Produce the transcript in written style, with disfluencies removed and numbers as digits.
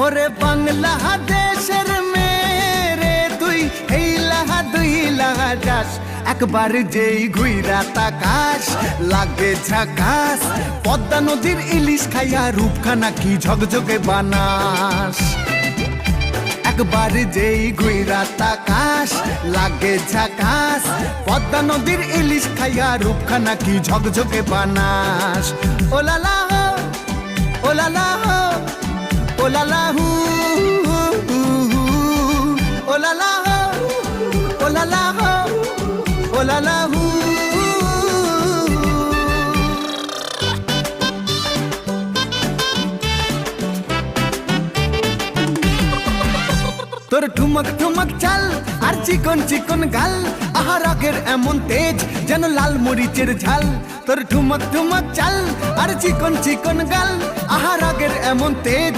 ওরে বাংলাদেশের মেরে তুই এই লাহা দুই লাহা যাস, একবার যেই ঘুইরা তাকাস লাগে ঝাকাস। পদ্মা নদীর ইলিশ খাইয়া রূপখানা কি ঝকঝকে বানাস। একবার যেই ঘুইরা তাকাস লাগে ঝাকাস। পদ্মা নদীর ইলিশ খাইয়া রূপখানা কি ঝকঝকে বানাস। ওলালা হো ওলালা হো ওলালা হু ওলালা হো ওলালা হো ওলালা হু। তোর ঠুমক ঠুমক চাল আর চিকন চিকন গাল, আহা রাগের এমন তেজ যেন লাল মরিচের ঝাল। তোর ঠুমক ঠুমক চাল আর চিকন চিকন গাল, আহা রাগের এমন তেজ